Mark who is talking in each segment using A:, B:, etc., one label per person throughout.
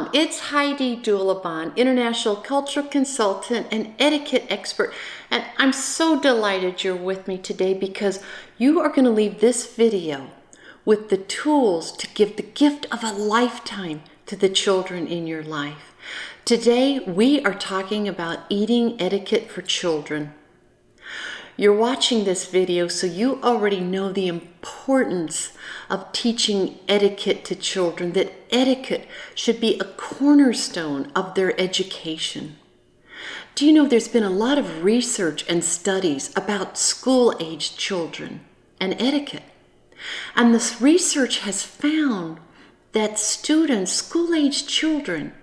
A: Welcome! It's Heidi Doulaban, international cultural consultant and etiquette expert. And I'm so delighted you're with me today because you are going to leave this video with the tools to give the gift of a lifetime to the children in your life. Today, we are talking about eating etiquette for children. You're watching this video, so you already know the importance of teaching etiquette to children, that etiquette should be a cornerstone of their education. Do you know there's been a lot of research and studies about school-aged children and etiquette? And this research has found that students, school-aged children,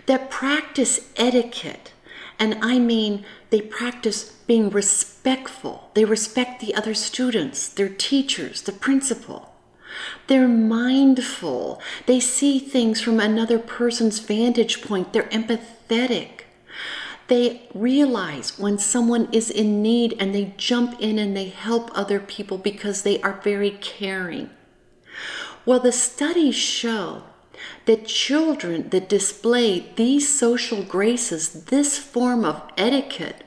A: that practice etiquette, and I mean they practice being respectful. They respect the other students, their teachers, the principal. They're mindful. They see things from another person's vantage point. They're empathetic. They realize when someone is in need and they jump in and they help other people because they are very caring. Well, the studies show that children that display these social graces, this form of etiquette,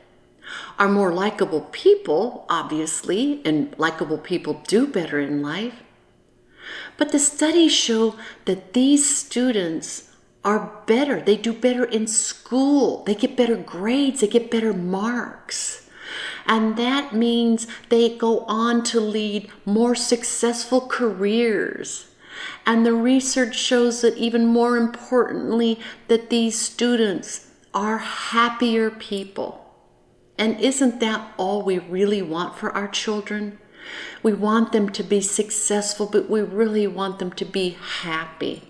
A: are more likable people, obviously, and likable people do better in life. But the studies show that these students are better. They do better in school. They get better grades. They get better marks. And that means they go on to lead more successful careers. And the research shows that even more importantly, that these students are happier people. And isn't that all we really want for our children? We want them to be successful, but we really want them to be happy.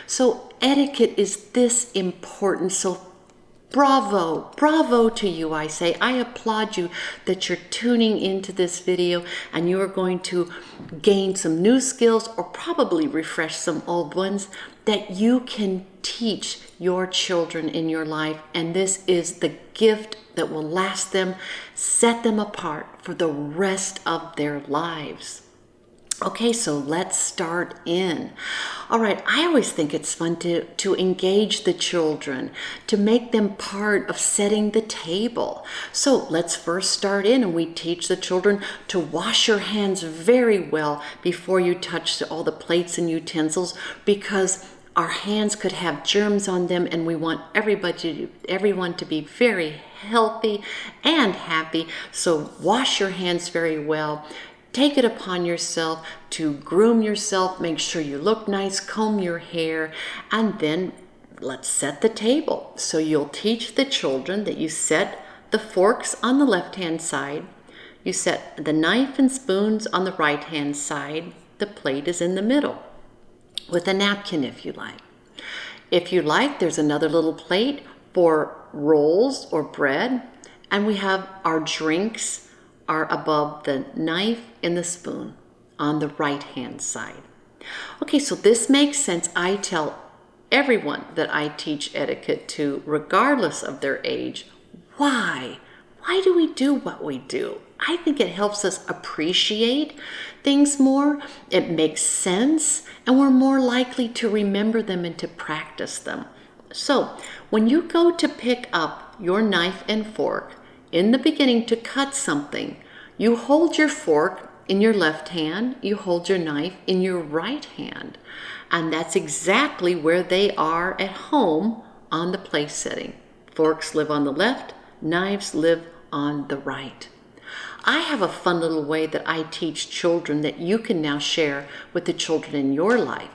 A: So etiquette is this important. So bravo, bravo to you, I say. I applaud you that you're tuning into this video and you are going to gain some new skills or probably refresh some old ones that you can teach your children in your life. And this is the gift that will last them, set them apart for the rest of their lives. Okay, so let's start in. All right, I always think it's fun to engage the children, to make them part of setting the table. So let's first start in and we teach the children to wash your hands very well before you touch all the plates and utensils, because our hands could have germs on them and we want everyone to be very healthy and happy. So wash your hands very well. Take it upon yourself to groom yourself, make sure you look nice, comb your hair, and then let's set the table. So you'll teach the children that you set the forks on the left-hand side, you set the knife and spoons on the right-hand side, the plate is in the middle, with a napkin if you like. If you like, there's another little plate for rolls or bread, and we have our drinks are above the knife and the spoon on the right-hand side. Okay, so this makes sense. I tell everyone that I teach etiquette to, regardless of their age. Why? Why do we do what we do? I think it helps us appreciate things more. It makes sense, and we're more likely to remember them and to practice them. So when you go to pick up your knife and fork, in the beginning to cut something, you hold your fork in your left hand, you hold your knife in your right hand. And that's exactly where they are at home on the place setting. Forks live on the left, knives live on the right. I have a fun little way that I teach children that you can now share with the children in your life.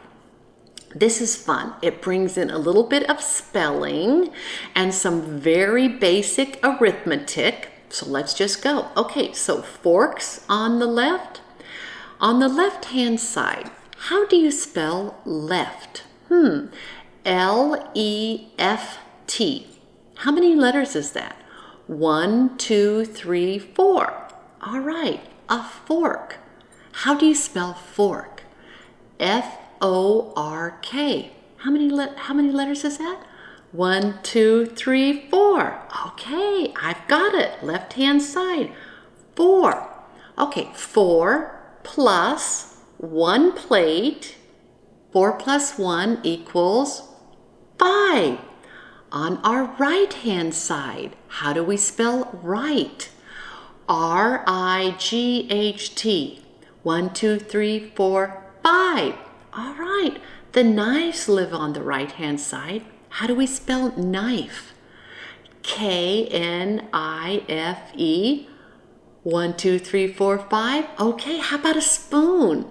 A: This is fun. It brings in a little bit of spelling and some very basic arithmetic. So let's just go. Okay, so forks on the left. On the left-hand side, how do you spell left? L-E-F-T. How many letters is that? 1, 2, 3, 4. All right, a fork. How do you spell fork? F-O-R-K. How many letters is that? 1, 2, 3, 4. Okay, I've got it. Left-hand side. 4. Okay, 4 plus 1 plate. 4 plus 1 equals 5. On our right-hand side, how do we spell right? R-I-G-H-T. 1, 2, 3, 4, 5. All right, the knives live on the right-hand side. How do we spell knife? K-N-I-F-E. 1, 2, 3, 4, 5. Okay, how about a spoon?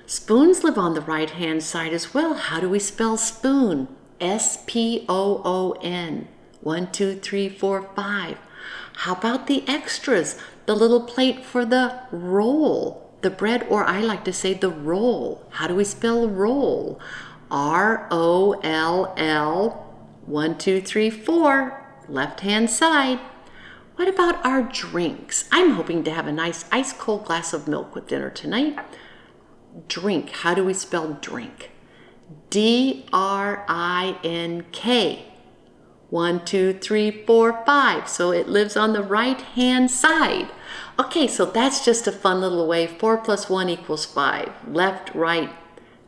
A: Spoons live on the right-hand side as well. How do we spell spoon? S-P-O-O-N. 1, 2, 3, 4, 5. How about the extras? The little plate for the roll, the bread, or I like to say the roll. How do we spell roll? R-O-L-L. 1, 2, 3, 4. Left-hand side. What about our drinks? I'm hoping to have a nice ice cold glass of milk with dinner tonight. Drink. How do we spell drink? D-R-I-N-K. 1, 2, 3, 4, 5. So it lives on the right-hand side. Okay, so that's just a fun little way. 4 plus 1 equals 5. Left, right.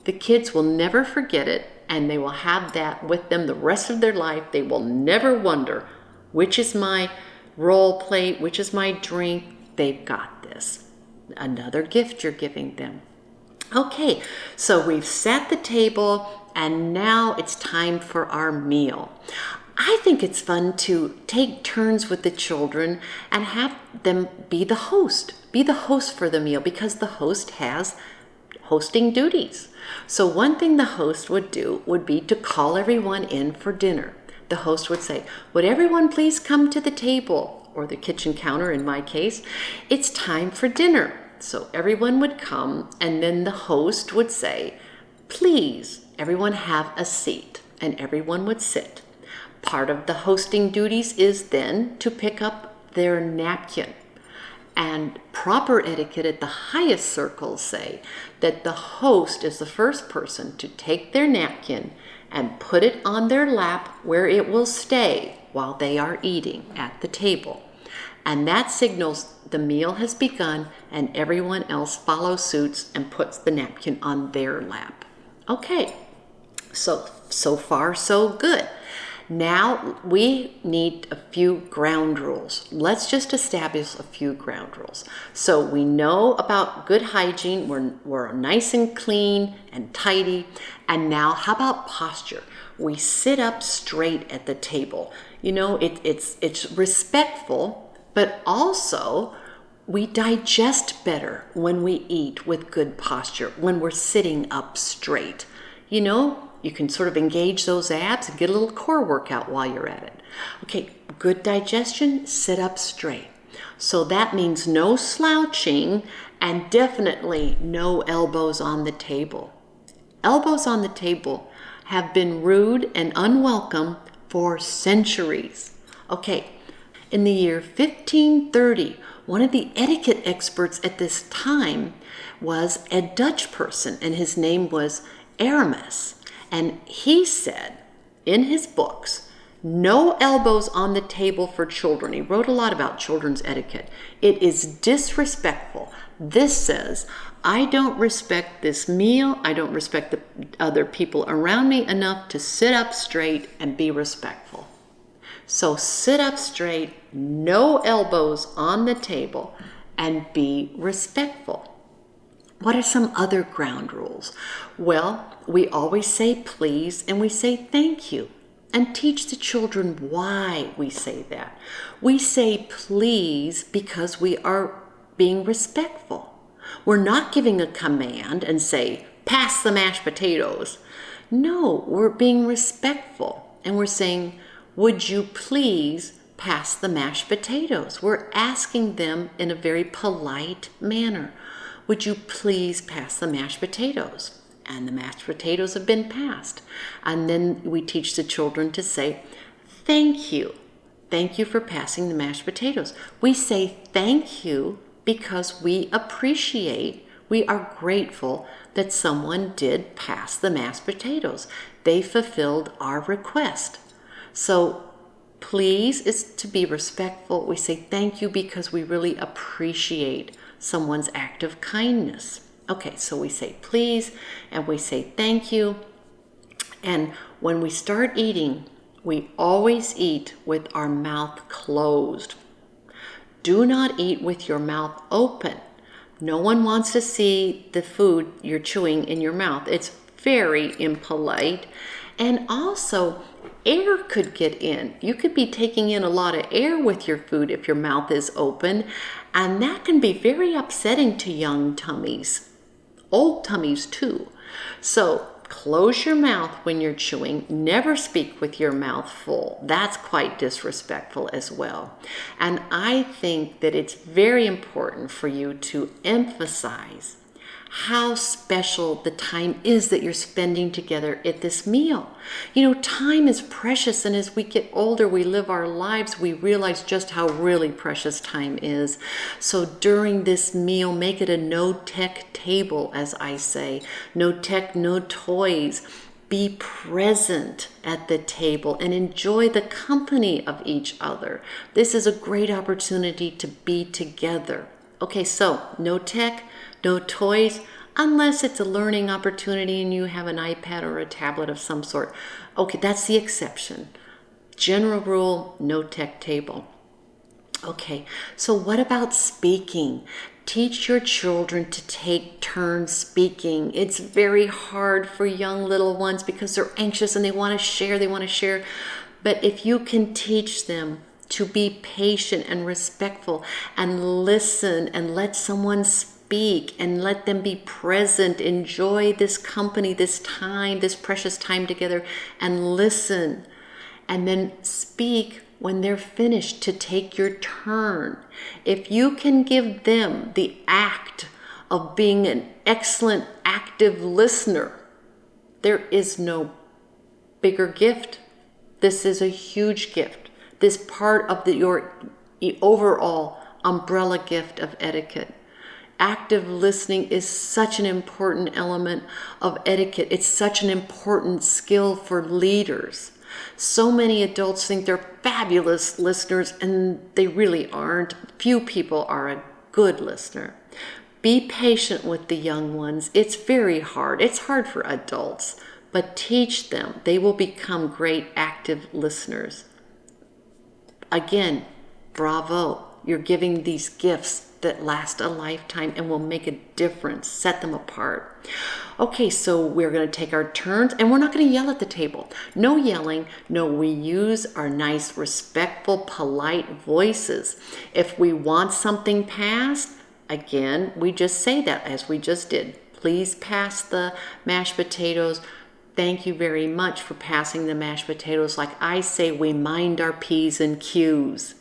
A: The kids will never forget it, and they will have that with them the rest of their life. They will never wonder, which is my roll plate, which is my drink. They've got this. Another gift you're giving them. Okay, so we've set the table, and now it's time for our meal. I think it's fun to take turns with the children and have them be the host. Be the host for the meal, because the host has hosting duties. So one thing the host would do would be to call everyone in for dinner. The host would say, "Would everyone please come to the table," or the kitchen counter in my case. "It's time for dinner." So everyone would come, and then the host would say, "Please, everyone have a seat," and everyone would sit. Part of the hosting duties is then to pick up their napkin. And proper etiquette at the highest circles say that the host is the first person to take their napkin and put it on their lap where it will stay while they are eating at the table. And that signals the meal has begun, and everyone else follows suit and puts the napkin on their lap. Okay, so far so good. Now we need a few ground rules. Let's just establish a few ground rules. So we know about good hygiene. We're nice and clean and tidy. And now how about posture? We sit up straight at the table. You know, it's respectful, but also we digest better when we eat with good posture, when we're sitting up straight. You know, you can sort of engage those abs and get a little core workout while you're at it. Okay, good digestion, sit up straight. So that means no slouching and definitely no elbows on the table. Elbows on the table have been rude and unwelcome for centuries. Okay, in the year 1530, one of the etiquette experts at this time was a Dutch person, and his name was Aramis. And he said in his books, no elbows on the table for children. He wrote a lot about children's etiquette. It is disrespectful. This says, I don't respect this meal. I don't respect the other people around me enough to sit up straight and be respectful. So sit up straight, no elbows on the table, and be respectful. What are some other ground rules? Well, we always say please and we say thank you, and teach the children why we say that. We say please because we are being respectful. We're not giving a command and say, pass the mashed potatoes. No, we're being respectful, and we're saying, would you please pass the mashed potatoes? We're asking them in a very polite manner. Would you please pass the mashed potatoes? And the mashed potatoes have been passed. And then we teach the children to say, thank you. Thank you for passing the mashed potatoes. We say thank you because we appreciate, we are grateful that someone did pass the mashed potatoes. They fulfilled our request. So please is to be respectful. We say thank you because we really appreciate someone's act of kindness. Okay, so we say please and we say thank you. And when we start eating, we always eat with our mouth closed. Do not eat with your mouth open. No one wants to see the food you're chewing in your mouth. It's very impolite. And also, air could get in. You could be taking in a lot of air with your food if your mouth is open, and that can be very upsetting to young tummies, old tummies too. So close your mouth when you're chewing. Never speak with your mouth full. That's quite disrespectful as well. And I think that it's very important for you to emphasize how special the time is that you're spending together at this meal. You know, time is precious, and as we get older, we live our lives, we realize just how really precious time is. So during this meal, make it a no-tech table, as I say. No tech, no toys. Be present at the table and enjoy the company of each other. This is a great opportunity to be together. Okay, so no tech, no toys, unless it's a learning opportunity and you have an iPad or a tablet of some sort. Okay, that's the exception. General rule, no tech table. Okay, so what about speaking? Teach your children to take turns speaking. It's very hard for young little ones because they're anxious and they want to share. But if you can teach them to be patient and respectful and listen and let someone speak and let them be present, enjoy this company, this time, this precious time together, and listen, and then speak when they're finished to take your turn. If you can give them the act of being an excellent active listener, there is no bigger gift. This is a huge gift. This part of your overall umbrella gift of etiquette. Active listening is such an important element of etiquette. It's such an important skill for leaders. So many adults think they're fabulous listeners, and they really aren't. Few people are a good listener. Be patient with the young ones. It's very hard. It's hard for adults, but teach them. They will become great active listeners. Again, bravo. You're giving these gifts that last a lifetime and will make a difference, set them apart. Okay, so we're going to take our turns, and we're not going to yell at the table. No yelling. No, we use our nice, respectful, polite voices. If we want something passed, again, we just say that as we just did. Please pass the mashed potatoes. Thank you very much for passing the mashed potatoes. Like I say, we mind our P's and Q's.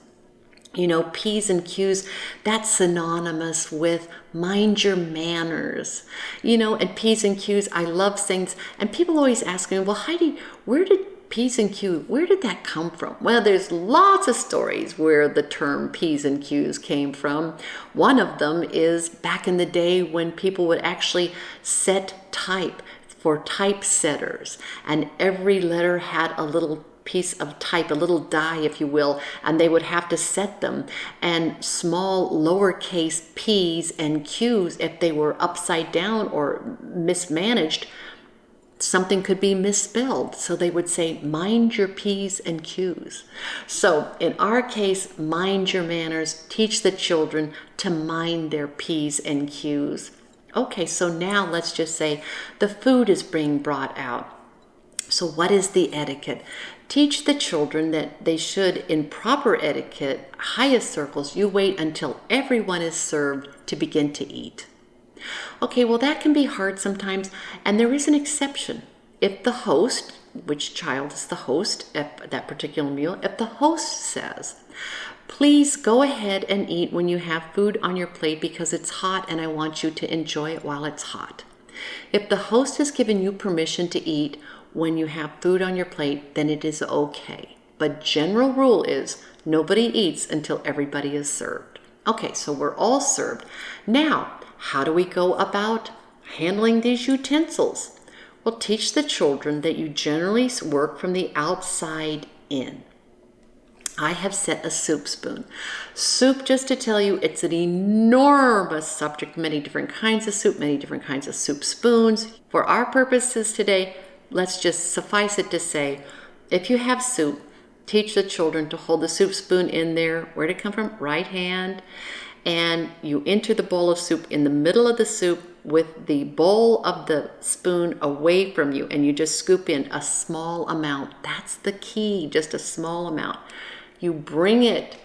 A: You know, P's and Q's, that's synonymous with mind your manners. You know, and P's and Q's, I love things. And people always ask me, well, Heidi, where did P's and Q's, where did that come from? Well, there's lots of stories where the term P's and Q's came from. One of them is back in the day when people would actually set type for typesetters, and every letter had a little piece of type, a little die, if you will, and they would have to set them. And small lowercase p's and q's, if they were upside down or mismanaged, something could be misspelled. So they would say, mind your p's and q's. So in our case, mind your manners. Teach the children to mind their p's and q's. Okay, so now let's just say the food is being brought out. So what is the etiquette? Teach the children that they should, in proper etiquette, highest circles, you wait until everyone is served to begin to eat. Okay, well that can be hard sometimes, and there is an exception. If the host, which child is the host at that particular meal, if the host says, please go ahead and eat when you have food on your plate because it's hot and I want you to enjoy it while it's hot. If the host has given you permission to eat when you have food on your plate, then it is okay. But general rule is nobody eats until everybody is served. Okay, so we're all served. Now, how do we go about handling these utensils? Well, teach the children that you generally work from the outside in. I have set a soup spoon. Soup, just to tell you, it's an enormous subject, many different kinds of soup, many different kinds of soup spoons. For our purposes today, let's just suffice it to say, if you have soup, teach the children to hold the soup spoon in there. Where'd it come from? Right hand. And you enter the bowl of soup in the middle of the soup with the bowl of the spoon away from you, and you just scoop in a small amount. That's the key, just a small amount. You bring it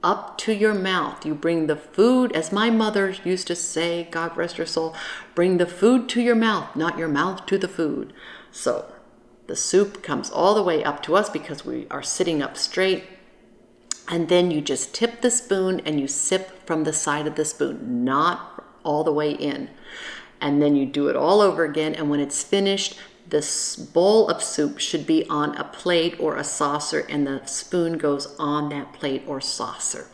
A: up to your mouth. You bring the food, as my mother used to say, God rest her soul, bring the food to your mouth, not your mouth to the food. So the soup comes all the way up to us because we are sitting up straight. And then you just tip the spoon and you sip from the side of the spoon, not all the way in. And then you do it all over again. And when it's finished, this bowl of soup should be on a plate or a saucer, and the spoon goes on that plate or saucer.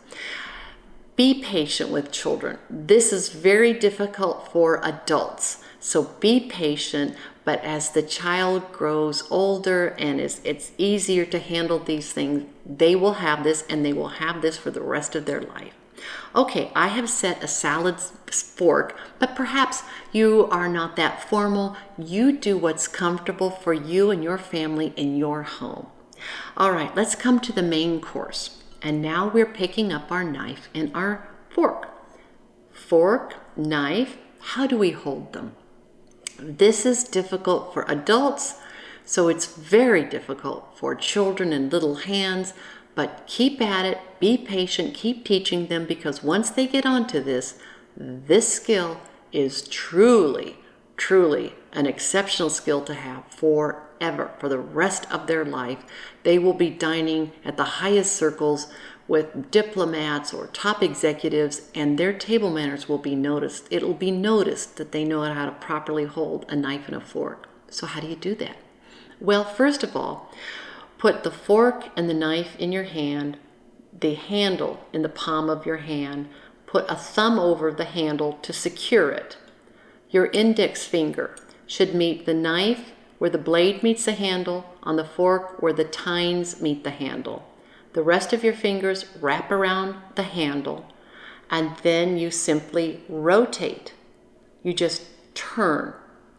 A: Be patient with children. This is very difficult for adults. So be patient, but as the child grows older and it's easier to handle these things, they will have this, and they will have this for the rest of their life. Okay, I have set a salad fork, but perhaps you are not that formal. You do what's comfortable for you and your family in your home. All right, let's come to the main course. And now we're picking up our knife and our fork. Fork, knife, how do we hold them? This is difficult for adults, so it's very difficult for children and little hands. But keep at it, be patient, keep teaching them, because once they get onto this skill is truly, truly an exceptional skill to have forever, for the rest of their life. They will be dining at the highest circles with diplomats or top executives, and their table manners will be noticed. It'll be noticed that they know how to properly hold a knife and a fork. So how do you do that? Well, first of all, put the fork and the knife in your hand, the handle in the palm of your hand. Put a thumb over the handle to secure it. Your index finger should meet the knife where the blade meets the handle, on the fork where the tines meet the handle. The rest of your fingers wrap around the handle, and then you simply rotate. You just turn.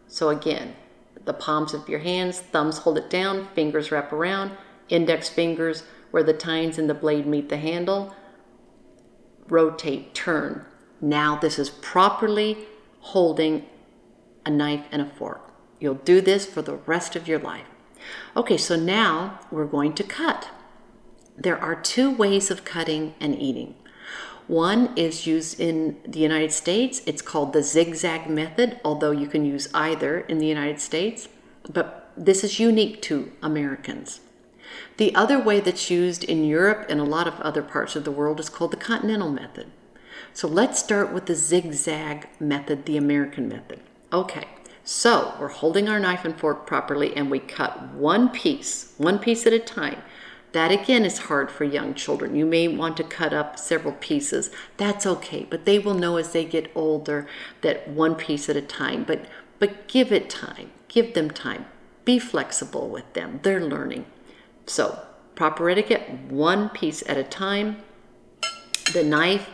A: So again, the palms of your hands, thumbs hold it down, fingers wrap around, index fingers where the tines and the blade meet the handle, rotate, turn. Now this is properly holding a knife and a fork. You'll do this for the rest of your life. Okay, so now we're going to cut. There are two ways of cutting and eating. One is used in the United States. It's called the zigzag method, although you can use either in the United States, but this is unique to Americans. The other way that's used in Europe and a lot of other parts of the world is called the continental method. So let's start with the zigzag method, the American method. Okay, so we're holding our knife and fork properly, and we cut one piece at a time. That again is hard for young children. You may want to cut up several pieces. That's okay, but they will know as they get older that one piece at a time. But give it time. Give them time. Be flexible with them. They're learning. So, proper etiquette, one piece at a time. The knife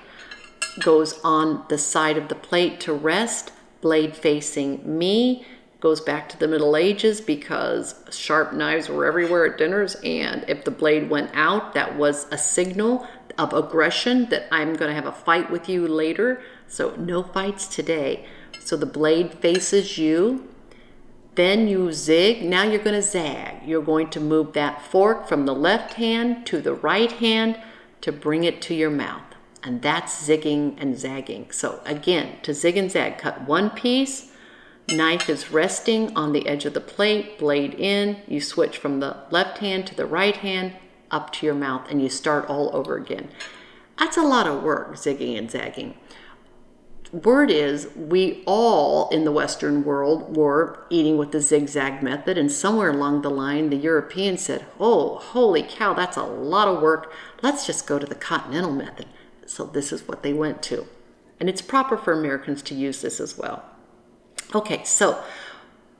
A: goes on the side of the plate to rest, blade facing me. Goes back to the Middle Ages because sharp knives were everywhere at dinners, and if the blade went out, that was a signal of aggression that I'm going to have a fight with you later. So no fights today. So the blade faces you. Then you zig. Now you're going to zag. You're going to move that fork from the left hand to the right hand to bring it to your mouth. And that's zigging and zagging. So again, to zig and zag, cut one piece. Knife is resting on the edge of the plate, blade in. You switch from the left hand to the right hand, up to your mouth, and you start all over again. That's a lot of work, zigging and zagging. Word is, we all in the Western world were eating with the zigzag method, and somewhere along the line, the Europeans said, oh, holy cow, that's a lot of work. Let's just go to the continental method. So this is what they went to. And it's proper for Americans to use this as well. Okay, so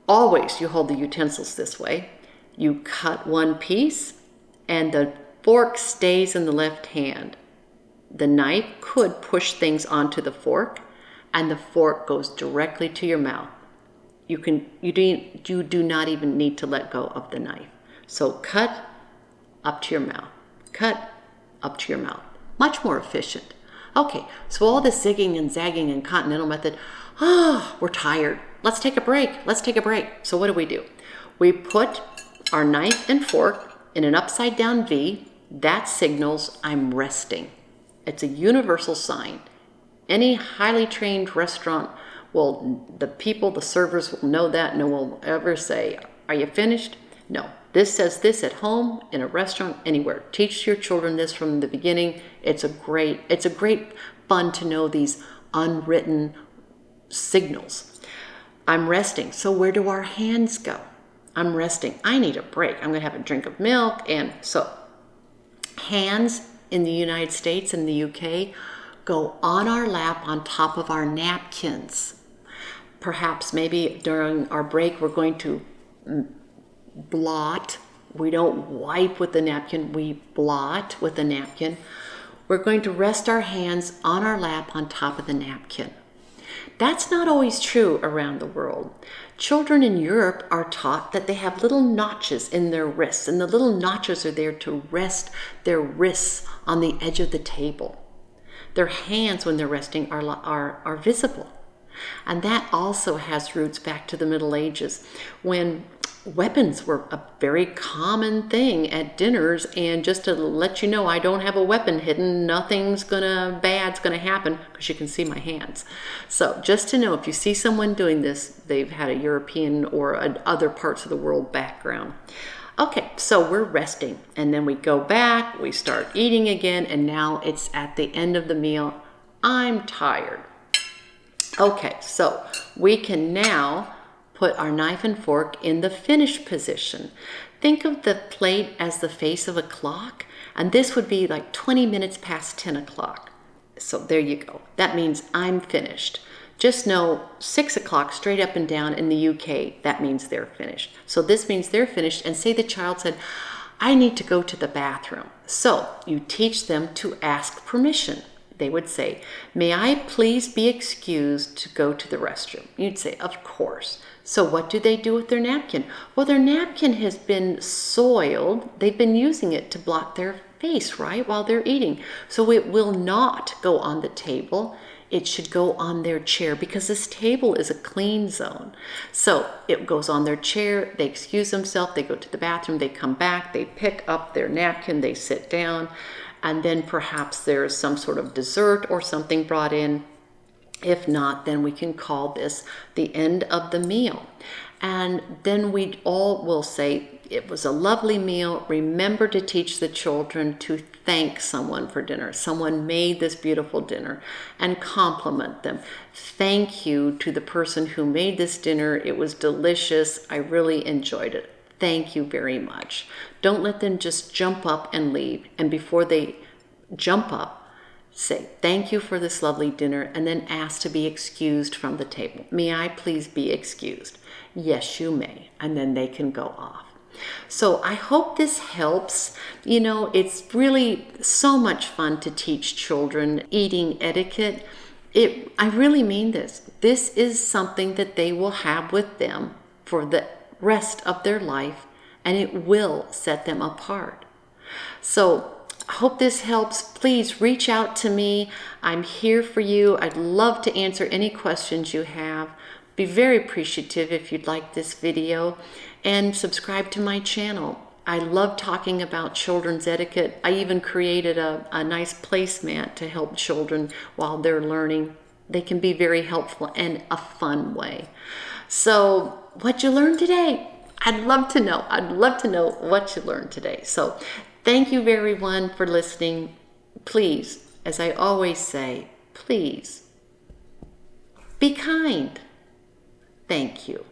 A: always you hold the utensils this way. You cut one piece and the fork stays in the left hand. The knife could push things onto the fork, and the fork goes directly to your mouth. you do not even need to let go of the knife. So cut up to your mouth. Cut up to your mouth. Much more efficient. Okay, so all this zigging and zagging and continental method, we're tired. Let's take a break. Let's take a break. So what do? We put our knife and fork in an upside down V. That signals I'm resting. It's a universal sign. Any highly trained restaurant the servers will know that. No one will ever say, "Are you finished?" No. This says this at home, in a restaurant, anywhere. Teach your children this from the beginning. It's a great fun to know these unwritten signals. I'm resting. So where do our hands go? I'm resting. I need a break. I'm going to have a drink of milk. And so hands in the United States and the UK go on our lap on top of our napkins. Perhaps maybe during our break we're going to blot. We don't wipe with the napkin, we blot with the napkin. We're going to rest our hands on our lap on top of the napkin. That's not always true around the world. Children in Europe are taught that they have little notches in their wrists, and the little notches are there to rest their wrists on the edge of the table. Their hands, when they're resting, are visible. And that also has roots back to the Middle Ages, when weapons were a very common thing at dinners. And just to let you know, I don't have a weapon hidden. Nothing's bad's gonna happen, because you can see my hands. So just to know, if you see someone doing this, they've had a European or other parts of the world background. Okay, so we're resting, and then we go back, we start eating again, and now it's at the end of the meal. I'm tired. Okay, so we can now put our knife and fork in the finish position. Think of the plate as the face of a clock, and this would be like 20 minutes past 10 o'clock. So there you go. That means I'm finished. Just know 6 o'clock straight up and down in the UK, that means they're finished. So this means they're finished, and say the child said, I need to go to the bathroom. So you teach them to ask permission. They would say, may I please be excused to go to the restroom? You'd say, of course. So what do they do with their napkin? Well, their napkin has been soiled. They've been using it to blot their face, right, while they're eating. So it will not go on the table. It should go on their chair, because this table is a clean zone. So it goes on their chair, they excuse themselves, they go to the bathroom, they come back, they pick up their napkin, they sit down, and then perhaps there's some sort of dessert or something brought in. If not, then we can call this the end of the meal. And then we all will say, it was a lovely meal. Remember to teach the children to thank someone for dinner. Someone made this beautiful dinner, and compliment them. Thank you to the person who made this dinner. It was delicious. I really enjoyed it. Thank you very much. Don't let them just jump up and leave. And before they jump up, say, thank you for this lovely dinner, and then ask to be excused from the table. May I please be excused? Yes, you may. And then they can go off. So I hope this helps. You know, it's really so much fun to teach children eating etiquette. I really mean this. This is something that they will have with them for the rest of their life, and it will set them apart. So I hope this helps. Please reach out to me. I'm here for you. I'd love to answer any questions you have. Be very appreciative if you'd like this video, and subscribe to my channel. I love talking about children's etiquette. I even created a nice placemat to help children while they're learning. They can be very helpful in a fun way. So what you learned today? I'd love to know. I'd love to know what you learned today. So thank you everyone for listening. Please, as I always say, please be kind. Thank you.